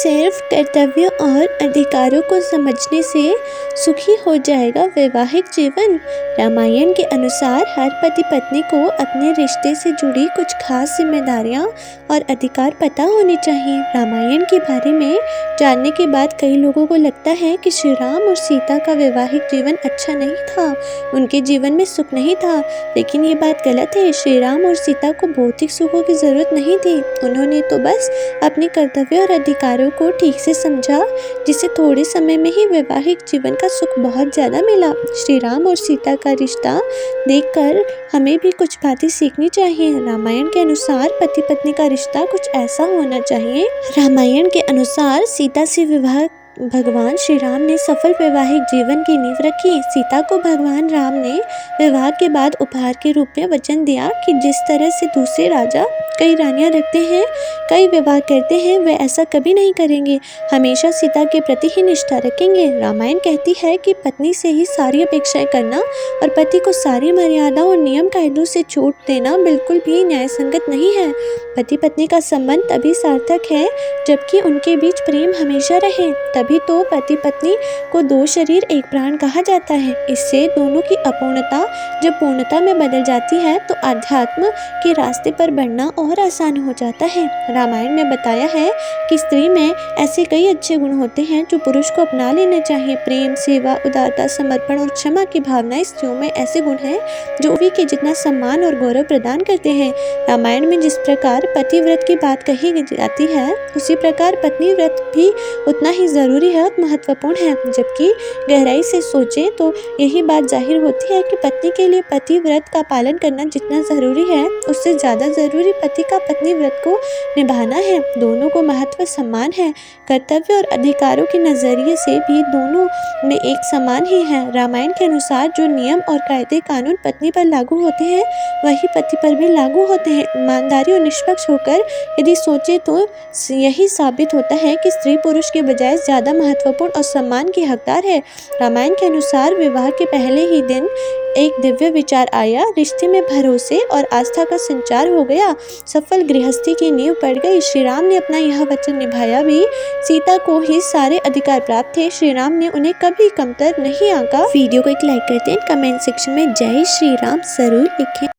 सिर्फ कर्तव्य और अधिकारों को समझने से सुखी हो जाएगा वैवाहिक जीवन। रामायण के अनुसार हर पति पत्नी को अपने रिश्ते से जुड़ी कुछ खास जिम्मेदारियां और अधिकार पता होने चाहिए। रामायण के बारे में जानने के बाद कई लोगों को लगता है कि श्री राम और सीता का वैवाहिक जीवन अच्छा नहीं था, उनके जीवन में सुख नहीं था। लेकिन ये बात गलत है। श्री राम और सीता को भौतिक सुखों की जरूरत नहीं थी, उन्होंने तो बस अपने कर्तव्य और अधिकारों को ठीक से समझा, जिसे थोड़े समय में ही वैवाहिक जीवन का सुख बहुत ज्यादा मिला। श्री राम और सीता का रिश्ता देखकर हमें भी कुछ बातें सीखनी चाहिए। रामायण के अनुसार पति पत्नी का रिश्ता कुछ ऐसा होना चाहिए। रामायण के अनुसार सीता से विवाह भगवान श्री राम ने सफल वैवाहिक जीवन की नींव रखी। सीता को भगवान राम ने विवाह के बाद उपहार के रूप में वचन दिया कि जिस तरह से दूसरे राजा कई रानियां रखते हैं, कई विवाह करते हैं, वे ऐसा कभी नहीं करेंगे, हमेशा सीता के प्रति ही निष्ठा रखेंगे। रामायण कहती है कि पत्नी से ही सारी अपेक्षाएं करना और पति को सारी मर्यादा और नियम कायदों से छूट देना बिल्कुल भी न्यायसंगत नहीं है। पति पत्नी का संबंध तभी सार्थक है जबकि उनके बीच प्रेम हमेशा रहे, तभी तो पति पत्नी को दो शरीर एक प्राण कहा जाता है। इससे दोनों की अपूर्णता जब पूर्णता में बदल जाती है तो आध्यात्म के रास्ते पर बढ़ना और आसान हो जाता है। रामायण में बताया है कि स्त्री में ऐसे कई अच्छे गुण होते हैं जो पुरुष को अपना लेना चाहिए। प्रेम, सेवा, उदारता, समर्पण और क्षमा की भावनाएं स्त्रियों में ऐसे गुण हैं जो भी के जितना सम्मान और गौरव प्रदान करते हैं। रामायण में जिस प्रकार पतिव्रत की बात कही जाती है, उसी प्रकार पत्नी व्रत भी उतना ही जरूरी है और महत्वपूर्ण है। जबकि गहराई से सोचें तो यही बात जाहिर होती है कि पत्नी के लिए पति व्रत का पालन करना जितना जरूरी है, उससे ज्यादा जरूरी पति का पत्नी व्रत को निभाना है। दोनों को महत्व समान है। कर्तव्य और अधिकारों के नजरिए से भी दोनों में एक समान ही है। रामायण के अनुसार जो नियम और कायदे कानून पत्नी पर लागू होते हैं, वही पति पर भी लागू होते हैं। ईमानदारी और निष्पक्ष होकर यदि सोचे तो यही साबित होता है कि स्त्री पुरुष के बजाय ज्यादा महत्वपूर्ण और सम्मान की हकदार है। रामायण के अनुसार विवाह के पहले ही दिन एक दिव्य विचार आया, रिश्ते में भरोसे और आस्था का संचार हो गया, सफल गृहस्थी की नींव पड़ गई। श्री राम ने अपना यह वचन निभाया भी। सीता को ही सारे अधिकार प्राप्त थे, श्री राम ने उन्हें कभी कमतर नहीं आंका। वीडियो को एक लाइक करते हैं, कमेंट सेक्शन में जय श्री राम जरूर लिखें।